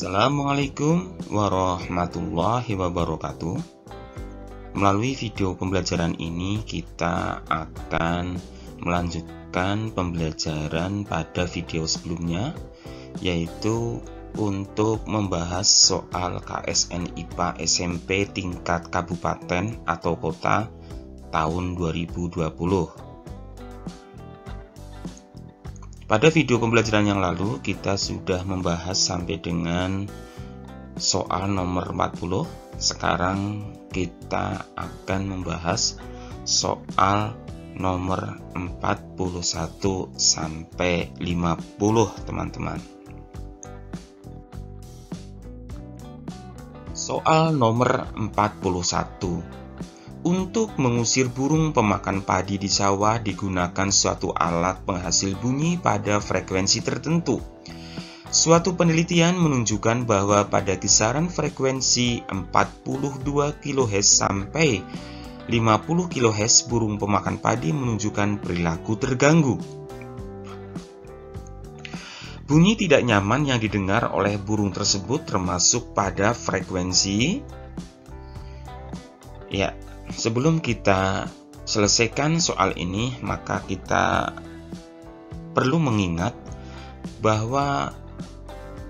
Assalamualaikum warahmatullahi wabarakatuh. Melalui video pembelajaran ini kita akan melanjutkan pembelajaran pada video sebelumnya, yaitu untuk membahas soal KSN IPA SMP tingkat kabupaten atau kota tahun 2020. Pada video pembelajaran yang lalu kita sudah membahas sampai dengan soal nomor 40. Sekarang kita akan membahas soal nomor 41 sampai 50, teman-teman. Soal nomor 41. Untuk mengusir burung pemakan padi di sawah digunakan suatu alat penghasil bunyi pada frekuensi tertentu. Suatu penelitian menunjukkan bahwa pada kisaran frekuensi 42 kHz sampai 50 kHz burung pemakan padi menunjukkan perilaku terganggu. Bunyi tidak nyaman yang didengar oleh burung tersebut termasuk pada frekuensi Sebelum kita selesaikan soal ini, maka kita perlu mengingat bahwa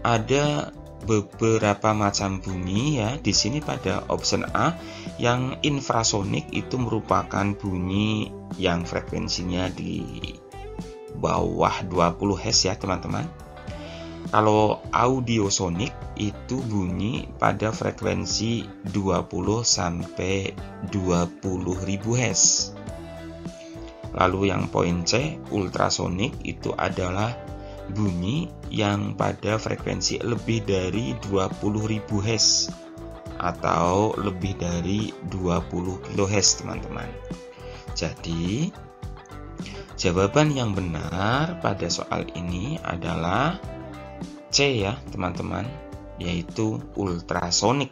ada beberapa macam bunyi ya. Di sini pada option A yang infrasonik itu merupakan bunyi yang frekuensinya di bawah 20 Hz ya, teman-teman. Kalau audiosonik itu bunyi pada frekuensi 20 sampai 20.000 Hz. Lalu yang poin C, ultrasonik itu adalah bunyi yang pada frekuensi lebih dari 20.000 Hz atau lebih dari 20 kHz, teman-teman. Jadi, jawaban yang benar pada soal ini adalah C ya, teman-teman, yaitu ultrasonik.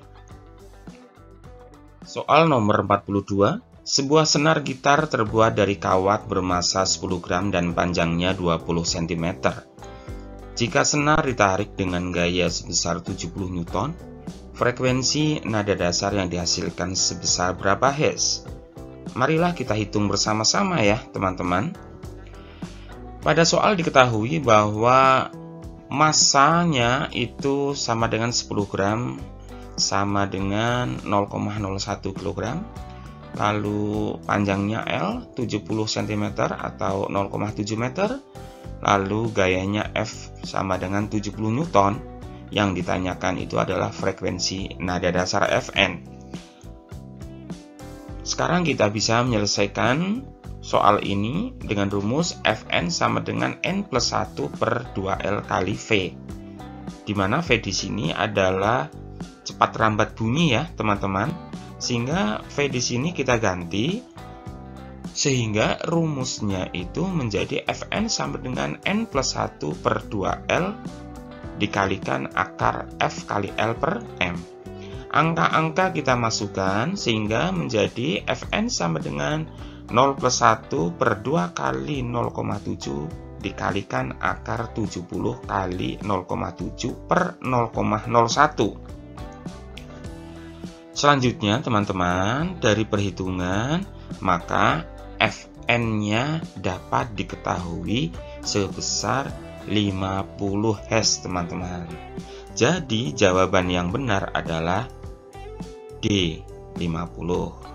Soal nomor 42. Sebuah senar gitar terbuat dari kawat bermassa 10 gram dan panjangnya 20 cm. Jika senar ditarik dengan gaya sebesar 70 Newton, frekuensi nada dasar yang dihasilkan sebesar berapa Hz? Marilah kita hitung bersama-sama ya, teman-teman. Pada soal diketahui bahwa massanya itu sama dengan 10 gram sama dengan 0,01 kg. Lalu panjangnya L 70 cm atau 0,7 meter. Lalu gayanya F sama dengan 70 Newton. Yang ditanyakan itu adalah frekuensi nada dasar Fn. Sekarang kita bisa menyelesaikan soal ini dengan rumus Fn sama dengan N plus 1 per 2L kali V, di mana V di sini adalah cepat rambat bunyi ya, teman-teman. Sehingga V di sini kita ganti, sehingga rumusnya itu menjadi Fn sama dengan N plus 1 per 2L dikalikan akar F kali L per M. Angka-angka kita masukkan sehingga menjadi Fn sama dengan 0 plus 1 per 2 kali 0,7 dikalikan akar 70 kali 0,7 per 0,01. Selanjutnya, teman-teman, dari perhitungan, maka Fn-nya dapat diketahui sebesar 50 Hz, teman-teman. Jadi, jawaban yang benar adalah D, 50.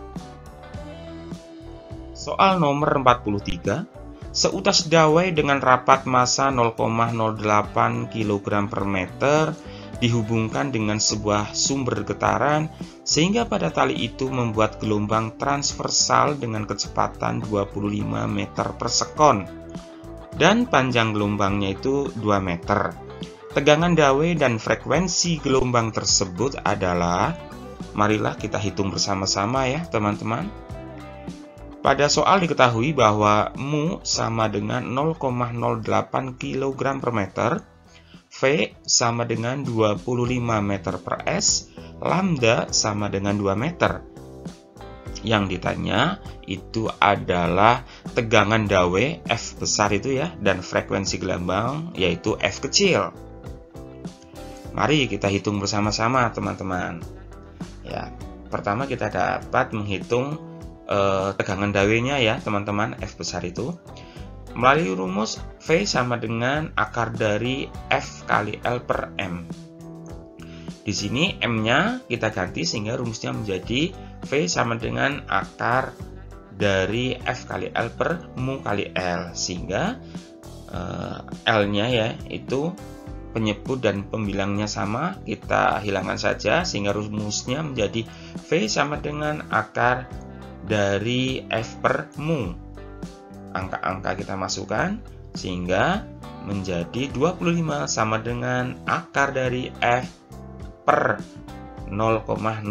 Soal nomor 43. Seutas dawai dengan rapat massa 0,08 kg per meter dihubungkan dengan sebuah sumber getaran sehingga pada tali itu membuat gelombang transversal dengan kecepatan 25 meter per sekon dan panjang gelombangnya itu 2 meter. Tegangan dawai dan frekuensi gelombang tersebut adalah, marilah kita hitung bersama-sama ya, teman-teman. Pada soal diketahui bahwa mu sama dengan 0,08 kg per meter, V sama dengan 25 meter per S, lambda sama dengan 2 meter. Yang ditanya itu adalah tegangan dawai F besar itu ya, dan frekuensi gelombang yaitu F kecil. Mari kita hitung bersama-sama teman-teman. Ya, pertama kita dapat menghitung tegangan dawainya ya teman-teman, F besar itu. Melalui rumus V sama dengan akar dari F kali L per M. Di sini M-nya kita ganti sehingga rumusnya menjadi V sama dengan akar dari F kali L per mu kali L. Sehingga L-nya ya itu penyebut dan pembilangnya sama, kita hilangkan saja sehingga rumusnya menjadi V sama dengan akar dari F per mu. Angka-angka kita masukkan sehingga menjadi 25 sama dengan akar dari F per 0,08.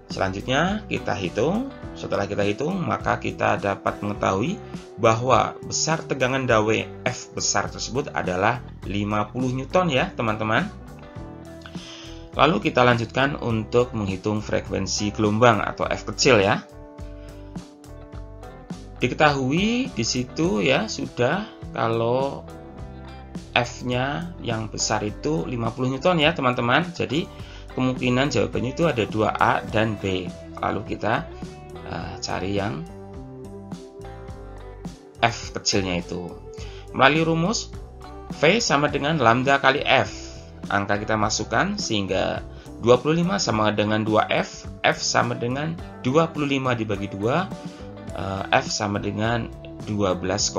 Selanjutnya kita hitung. Setelah kita hitung, maka kita dapat mengetahui bahwa besar tegangan dawai F besar tersebut adalah 50 Newton ya teman-teman. Lalu kita lanjutkan untuk menghitung frekuensi gelombang atau F kecil ya. Diketahui di situ ya sudah kalau F-nya yang besar itu 50 Newton ya teman-teman. Jadi kemungkinan jawabannya itu ada 2A dan B. Lalu kita cari yang F kecilnya itu. Melalui rumus V sama dengan lambda kali F. Angka kita masukkan sehingga 25 sama dengan 2F. F sama dengan 25 dibagi 2. F sama dengan 12,5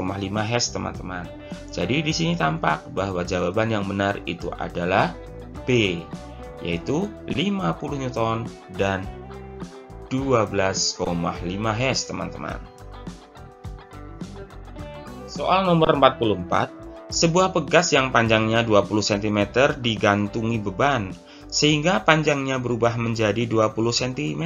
Hz teman-teman. Jadi di sini tampak bahwa jawaban yang benar itu adalah B, yaitu 50 Newton dan 12,5 Hz teman-teman. Soal nomor 44. Sebuah pegas yang panjangnya 20 cm digantungi beban sehingga panjangnya berubah menjadi 20 cm.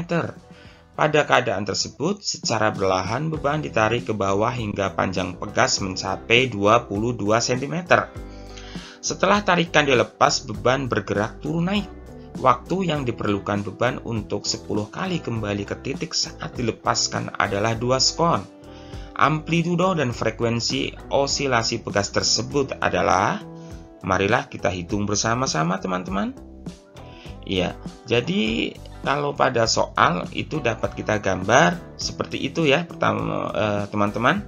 Pada keadaan tersebut, secara perlahan beban ditarik ke bawah hingga panjang pegas mencapai 22 cm. Setelah tarikan dilepas, beban bergerak turun naik. Waktu yang diperlukan beban untuk 10 kali kembali ke titik saat dilepaskan adalah 2 sekon. Amplitudo dan frekuensi osilasi pegas tersebut adalah, marilah kita hitung bersama-sama teman-teman. Iya, jadi kalau pada soal itu dapat kita gambar seperti itu ya, pertama teman-teman.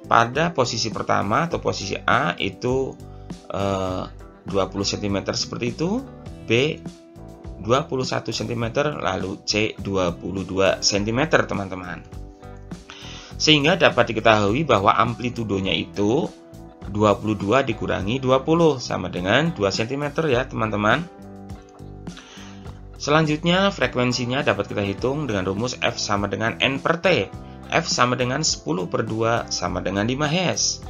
Pada posisi pertama atau posisi A itu 20 cm seperti itu, B 21 cm, lalu C 22 cm teman-teman. Sehingga dapat diketahui bahwa amplitudonya itu 22 dikurangi 20 sama dengan 2 cm ya teman-teman. Selanjutnya frekuensinya dapat kita hitung dengan rumus F sama dengan N per T. F sama dengan 10 per 2 sama dengan 5 Hz.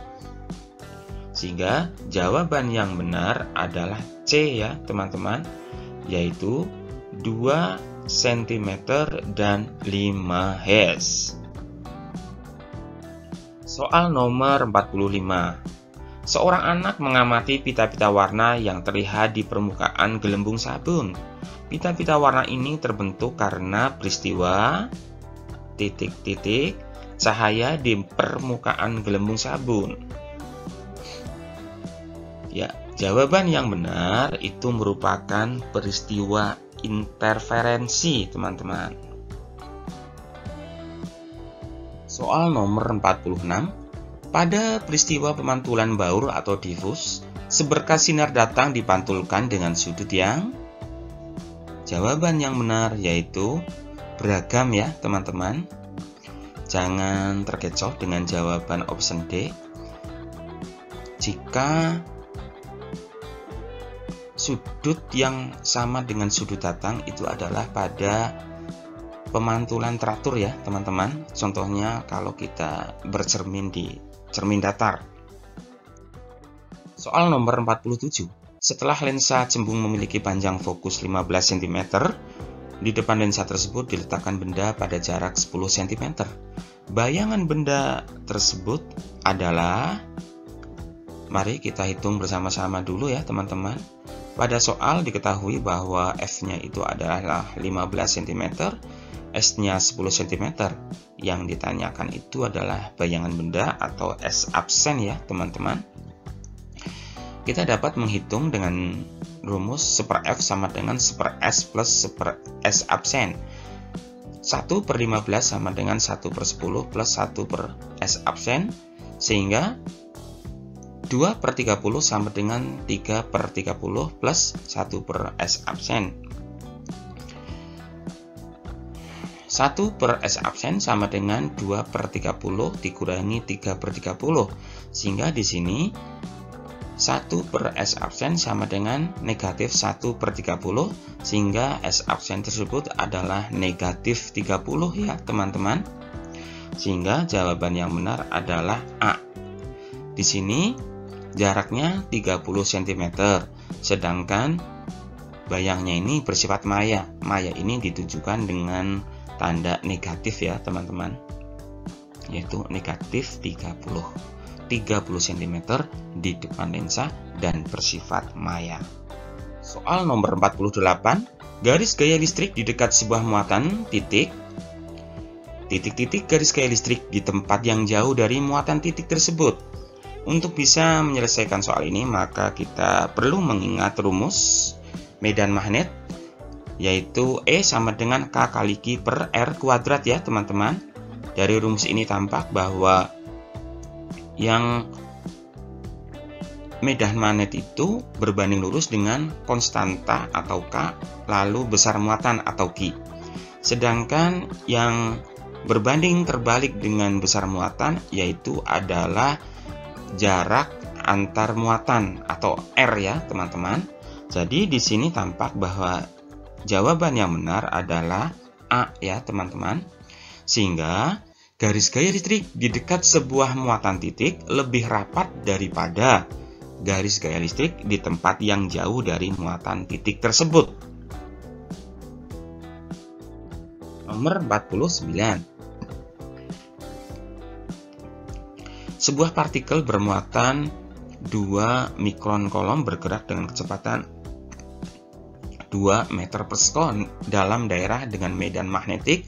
Sehingga jawaban yang benar adalah C ya teman-teman, yaitu 2 cm dan 5 Hz. Soal nomor 45. Seorang anak mengamati pita-pita warna yang terlihat di permukaan gelembung sabun. Pita-pita warna ini terbentuk karena peristiwa titik-titik cahaya di permukaan gelembung sabun. Ya, jawaban yang benar itu merupakan peristiwa interferensi, teman-teman. Soal nomor 46. Pada peristiwa pemantulan baur atau difus, seberkas sinar datang dipantulkan dengan sudut yang, jawaban yang benar yaitu beragam ya teman-teman. Jangan terkecoh dengan jawaban option D. Jika sudut yang sama dengan sudut datang itu adalah pada pemantulan teratur ya teman-teman. Contohnya kalau kita bercermin di cermin datar. Soal nomor 47. Setelah lensa cembung memiliki panjang fokus 15 cm, di depan lensa tersebut diletakkan benda pada jarak 10 cm. Bayangan benda tersebut adalah, mari kita hitung bersama-sama dulu ya teman-teman. Pada soal diketahui bahwa F-nya itu adalah 15 cm, S-nya 10 cm. Yang ditanyakan itu adalah bayangan benda atau S absen ya teman-teman. kita dapat menghitung dengan rumus 1/F sama dengan 1/S plus 1/S absen. 1/15 sama dengan 1/10 plus 1/S absen, sehingga 2/30 sama dengan 3/30 plus 1/S absen. 1/S absen sama dengan 2/30 dikurangi 3/30, sehingga di sini 1/S absen sama dengan negatif 1/30, sehingga S absen tersebut adalah negatif 30 ya teman-teman. Sehingga jawaban yang benar adalah A. Di sini jaraknya 30 cm, sedangkan bayangnya ini bersifat maya. Maya ini ditujukan dengan tanda negatif ya teman-teman, yaitu negatif 30 cm di depan lensa dan bersifat maya. Soal nomor 48, garis gaya listrik di dekat sebuah muatan titik-titik garis gaya listrik di tempat yang jauh dari muatan titik tersebut. Untuk bisa menyelesaikan soal ini, maka kita perlu mengingat rumus medan magnet, yaitu E sama dengan K kali Q per R kuadrat ya teman-teman. Dari rumus ini tampak bahwa yang medan magnet itu berbanding lurus dengan konstanta atau K, lalu besar muatan atau Q. Sedangkan yang berbanding terbalik dengan besar muatan yaitu adalah jarak antar muatan atau R ya teman-teman. Jadi di sini tampak bahwa jawaban yang benar adalah A ya teman-teman. Sehingga garis gaya listrik di dekat sebuah muatan titik lebih rapat daripada garis gaya listrik di tempat yang jauh dari muatan titik tersebut. Nomor 49. Sebuah partikel bermuatan 2 mikron kolom bergerak dengan kecepatan 2 meter per sekon dalam daerah dengan medan magnetik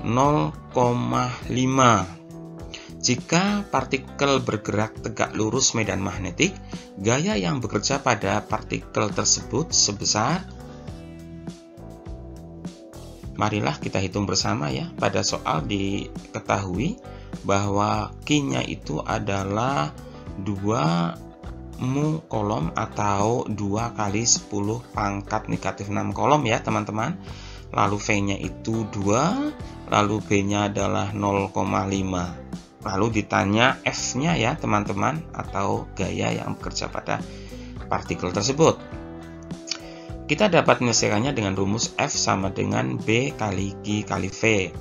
0,5. Jika partikel bergerak tegak lurus medan magnetik, gaya yang bekerja pada partikel tersebut sebesar, marilah kita hitung bersama ya. Pada soal diketahui bahwa Q-nya itu adalah 2 mu kolom atau 2 kali 10 pangkat negatif 6 kolom ya teman-teman. Lalu V-nya itu 2, lalu B-nya adalah 0,5. Lalu ditanya F-nya ya teman-teman, atau gaya yang bekerja pada partikel tersebut. Kita dapat menyelesaikannya dengan rumus F sama dengan B kali Q kali V.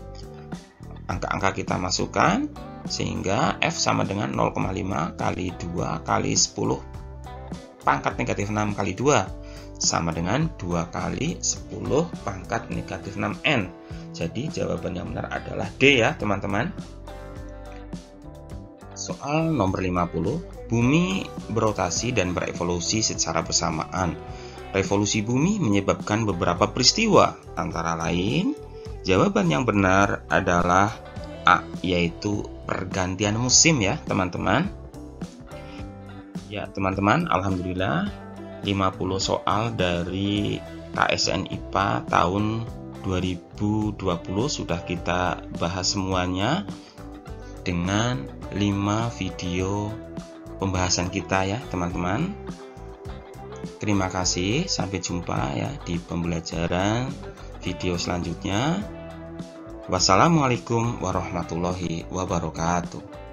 Angka-angka kita masukkan, sehingga F sama dengan 0,5 kali 2 kali 10 pangkat negatif 6 kali 2 sama dengan 2 kali 10 pangkat negatif 6N. Jadi jawaban yang benar adalah D ya teman-teman. Soal nomor 50, bumi berotasi dan berevolusi secara bersamaan. Revolusi bumi menyebabkan beberapa peristiwa, antara lain jawaban yang benar adalah A, yaitu pergantian musim ya teman-teman. Ya teman-teman, alhamdulillah 50 soal dari KSN IPA tahun 2020 sudah kita bahas semuanya dengan 5 video pembahasan kita ya teman-teman. Terima kasih, sampai jumpa ya di pembelajaran video selanjutnya. Wassalamualaikum warahmatullahi wabarakatuh.